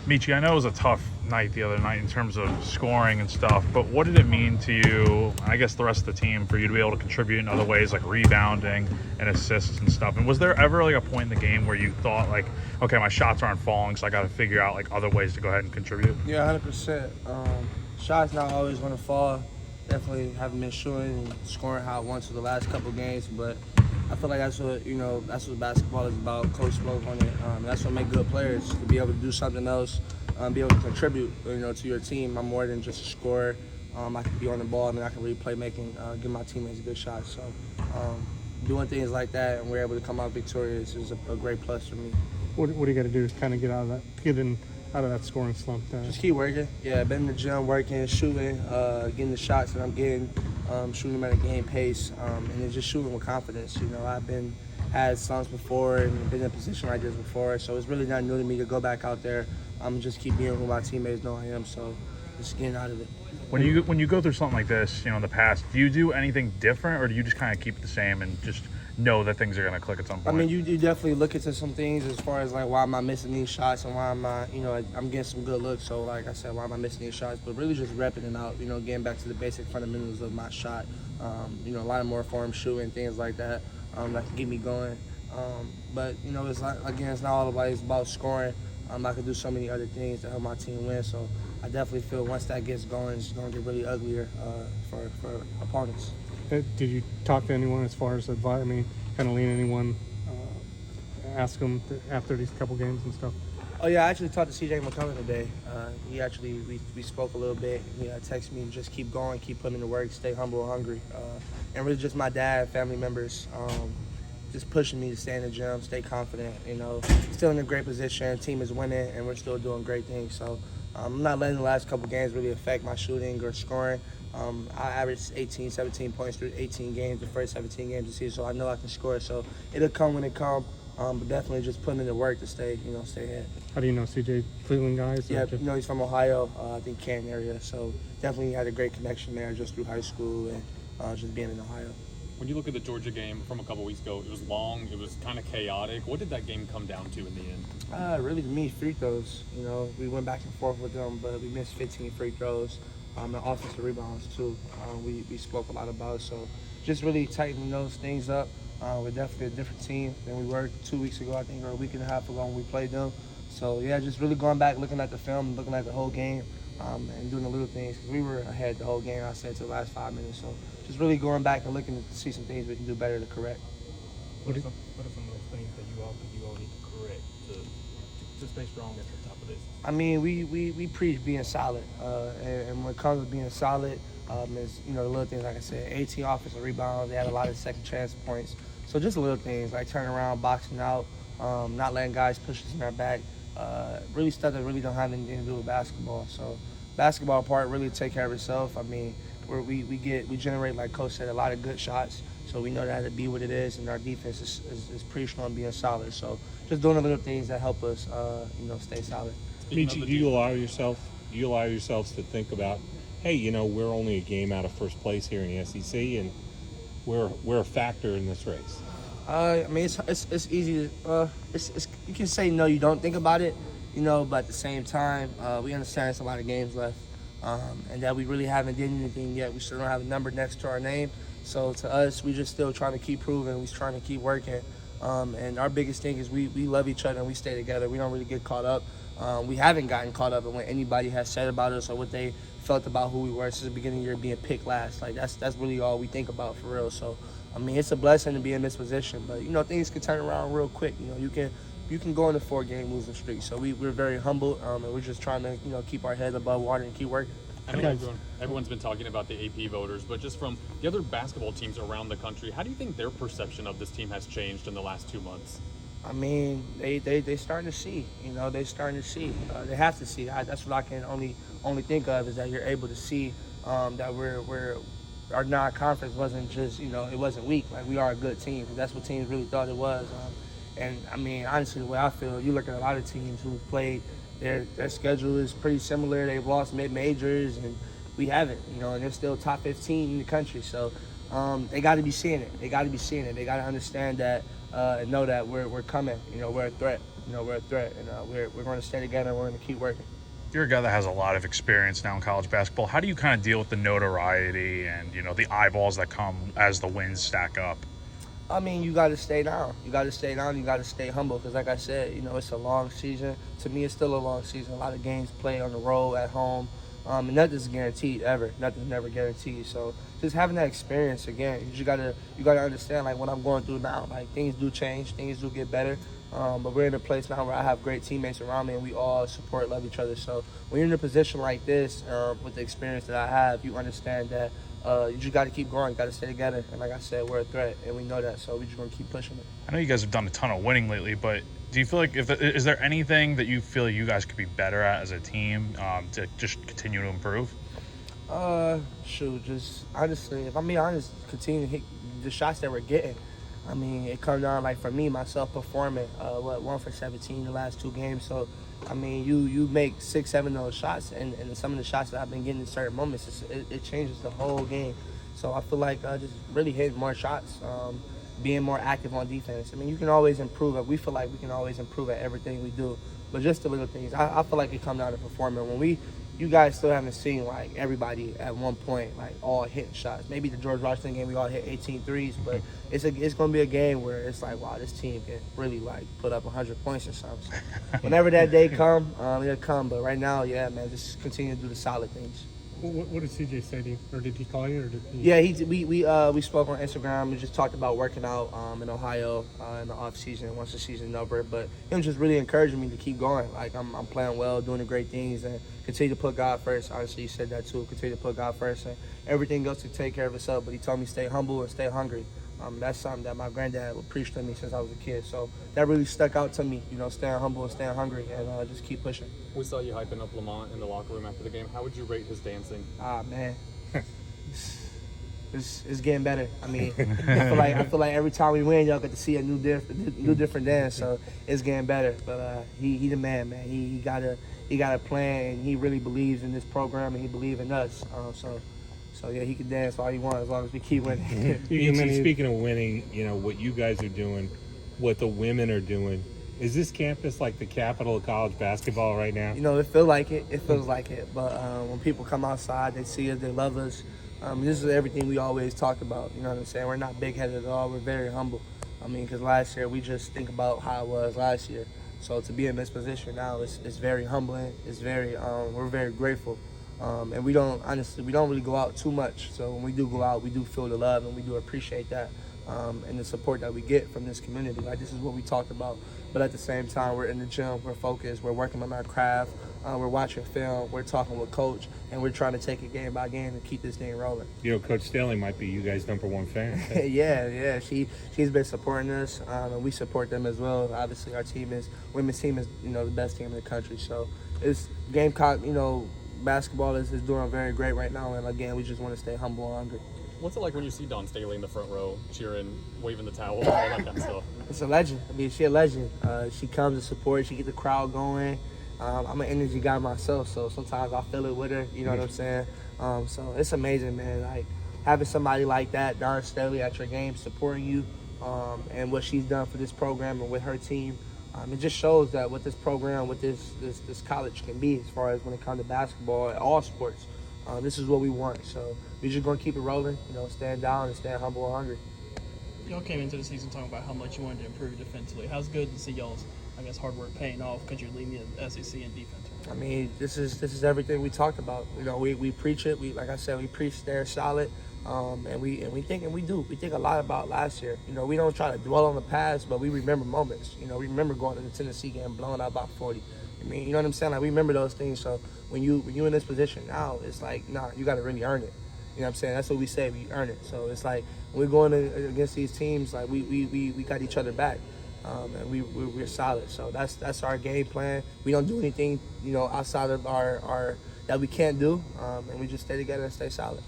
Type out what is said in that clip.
Meechie, I know it was a tough night the other night in terms of scoring and stuff, but what did it mean to you, I guess the rest of the team, for you to be able to contribute in other ways like rebounding and assists and stuff? And was there ever like a point in the game where you thought like, okay, my shots aren't falling, so I got to figure out like other ways to go ahead and contribute? Yeah, 100%. Shots not always going to fall. Definitely haven't been shooting and scoring how I want to the last couple games, but I feel like that's what basketball is about. Coach spoke on it. That's what makes good players, to be able to do something else, be able to contribute, to your team. I'm more than just a scorer. I can be on the ball, I can really play making, give my teammates good shots. So doing things like that and we're able to come out victorious is a great plus for me. What do you got to do to kind of get out of that scoring slump? Just keep working. Yeah, been in the gym working, shooting, getting the shots that I'm getting, shooting them at a game pace, and then just shooting with confidence. I've had slumps before and been in a position like this before, so it's really not new to me to go back out there. Just keep being who my teammates know I am, so just getting out of it. When you go through something like this, in the past, do you do anything different, or do you just kind of keep it the same and just know that things are going to click at some point? I mean, you definitely look into some things as far as like why am I missing these shots and why am I, I'm getting some good looks. So like I said, why am I missing these shots? But really just repping it out, getting back to the basic fundamentals of my shot. A lot of more form shooting, things like that that can get me going. But it's like, again, it's not all about, it's about scoring. I can do so many other things to help my team win. So I definitely feel once that gets going, it's going to get really uglier for opponents. Did you talk to anyone as far as advice? I mean, kind of lean anyone, ask them after these couple games and stuff? Oh, yeah, I actually talked to CJ McCollum today. We spoke a little bit. He texted me, just keep going, keep putting in the work, stay humble and hungry. And really just my dad, family members, just pushing me to stay in the gym, stay confident, still in a great position. Team is winning, and we're still doing great things. So I'm not letting the last couple games really affect my shooting or scoring. I averaged 18, 17 points through 18 games, the first 17 games of the season, so I know I can score. So it'll come when it comes, but definitely just putting in the work to stay ahead. How do you know CJ? Cleveland guys? Yeah, he's from Ohio, I think Canton area, so definitely had a great connection there just through high school and just being in Ohio. When you look at the Georgia game from a couple weeks ago, it was long, it was kind of chaotic. What did that game come down to in the end? Really, to me, free throws. We went back and forth with them, but we missed 15 free throws. And offensive rebounds, too. We spoke a lot about, so just really tightening those things up. We're definitely a different team than we were 2 weeks ago, I think, or a week and a half ago when we played them. So, yeah, just really going back, looking at the film, looking at the whole game, and doing the little things. Because we were ahead the whole game, I said, to the last 5 minutes. So just really going back and looking to see some things we can do better to correct. What are some of those things that you all need to correct to stay strong at the top of this? I mean, we preach being solid, and when it comes to being solid, is the little things like I said, 18 offensive rebounds. They had a lot of second chance points. So just little things like turning around, boxing out, not letting guys push us in our back. Really stuff that really don't have anything to do with basketball. So basketball part really take care of itself. I mean, we generate, like Coach said, a lot of good shots. So we know that to be what it is, and our defense is pretty strong, being solid. So just doing the little things that help us, stay solid. Meechie, do you allow yourselves to think about, hey, we're only a game out of first place here in the SEC, and we're a factor in this race? I mean, it's easy. You can say no, you don't think about it, but at the same time, we understand there's a lot of games left, and that we really haven't done anything yet. We still don't have a number next to our name. So to us, we just still trying to keep proving. We're trying to keep working. And our biggest thing is we love each other and we stay together. We don't really get caught up. We haven't gotten caught up in what anybody has said about us or what they felt about who we were since the beginning of the year, being picked last. Like that's really all we think about for real. So I mean, it's a blessing to be in this position, but things can turn around real quick. You can go on a 4-game losing streak. So we're very humble, and we're just trying to keep our head above water and keep working. I know everyone's been talking about the AP voters, but just from the other basketball teams around the country, how do you think their perception of this team has changed in the last 2 months? I mean, they starting to see. They starting to see. They have to see. That's what I can only think of, is that you're able to see that our non-conference wasn't just it wasn't weak. Like, we are a good team. That's what teams really thought it was. And I mean, honestly, the way I feel, you look at a lot of teams who've played. Their schedule is pretty similar. They've lost mid-majors, and we haven't, and they're still top 15 in the country. So they got to be seeing it. They got to understand that and know that we're coming. You know, we're a threat. You know, we're a threat, and we're going to stay together. And we're going to keep working. You're a guy that has a lot of experience now in college basketball. How do you kind of deal with the notoriety and, you know, the eyeballs that come as the wins stack up? I mean, you got to stay down. You got to stay down. You got to stay humble because, like I said, you know, it's a long season. To me, it's still a long season. A lot of games played on the road, at home, and nothing's guaranteed ever. Nothing's never guaranteed. So just having that experience again, you gotta understand like what I'm going through now. Like things do change, things do get better. But we're in a place now where I have great teammates around me, and we all support, love each other. So when you're in a position like this, with the experience that I have, you understand that you just got to keep going. You got to stay together. And like I said, we're a threat, and we know that. So we're just going to keep pushing it. I know you guys have done a ton of winning lately, but do you feel like is there anything that you feel you guys could be better at as a team to just continue to improve? Just honestly, if I'm being honest, continue to hit the shots that we're getting. I mean, it comes down like for me, myself performing, 1 for 17 the last 2 games. So, I mean, you make 6, 7 of those shots, and some of the shots that I've been getting in certain moments, it changes the whole game. So I feel like just really hitting more shots, being more active on defense. I mean, you can always improve. We feel like we can always improve at everything we do, but just the little things. I feel like it comes down to performing. You guys still haven't seen like everybody at one point like all hitting shots. Maybe the George Washington game we all hit 18 threes, but it's going to be a game where it's like, wow, this team can really like put up 100 points or something. So whenever that day come, it'll come. But right now, yeah, man, just continue to do the solid things. What did CJ say to you, or did he call you, or did he? Yeah, we spoke on Instagram. We just talked about working out in Ohio in the off season once the season's over. But him just really encouraging me to keep going. Like I'm playing well, doing the great things, and continue to put God first. Honestly, he said that too. Continue to put God first, and everything else to take care of itself. But he told me stay humble and stay hungry. That's something that my granddad would preach to me since I was a kid. So that really stuck out to me, you know, staying humble and staying hungry, and just keep pushing. We saw you hyping up Lamont in the locker room after the game. How would you rate his dancing? Man, it's getting better. I mean, I feel like every time we win, y'all get to see a new different dance. So it's getting better. But he the man. He got a plan, and he really believes in this program, and he believes in us. So yeah, he can dance all he wants as long as we keep winning. Speaking of winning, you know what you guys are doing, what the women are doing. Is this campus like the capital of college basketball right now? You know, it feels like it. It feels like it. But when people come outside, they see us, they love us. This is everything we always talk about. You know what I'm saying? We're not big-headed at all. We're very humble. I mean, because last year we just think about how it was last year. So to be in this position now, it's very humbling. It's very we're very grateful. And we don't really go out too much. So when we do go out, we do feel the love, and we do appreciate that. And the support that we get from this community. Like, this is what we talked about. But at the same time, we're in the gym, we're focused, we're working on our craft, we're watching film, we're talking with Coach, and we're trying to take it game by game and keep this thing rolling. You know, Coach Staley might be you guys' #1 fan. Yeah. She's been supporting us, and we support them as well. Obviously, our women's team is, you know, the best team in the country. So it's Gamecock, you know, basketball is doing very great right now. And again, we just want to stay humble and hungry. What's it like when you see Dawn Staley in the front row, cheering, waving the towel, all that kind of stuff? It's a legend. I mean, she's a legend. She comes to support. She get the crowd going. I'm an energy guy myself, so sometimes I feel it with her. You know what I'm saying? So it's amazing, man. Like having somebody like that, Dawn Staley, at your game, supporting you, and what she's done for this program and with her team. It just shows that what this program, what this college can be as far as when it comes to basketball, all sports. This is what we want. So we're just going to keep it rolling, you know, stand down and stand humble and hungry. Y'all came into the season talking about how much you wanted to improve defensively. How's good to see y'all's, I guess, hard work paying off because you're leading the SEC in defense? I mean, this is everything we talked about. You know, we preach it. Like I said, we preach stay solid. And we think a lot about last year. You know, we don't try to dwell on the past, but we remember moments. You know, we remember going to the Tennessee game, blowing out by 40. I mean, you know what I'm saying? Like, we remember those things. So when you in this position now, it's like, nah, you got to really earn it. You know what I'm saying? That's what we say. We earn it. So it's like when we're going against these teams, like we got each other back, and we're solid. So that's our game plan. We don't do anything, you know, outside of our that we can't do, and we just stay together and stay solid.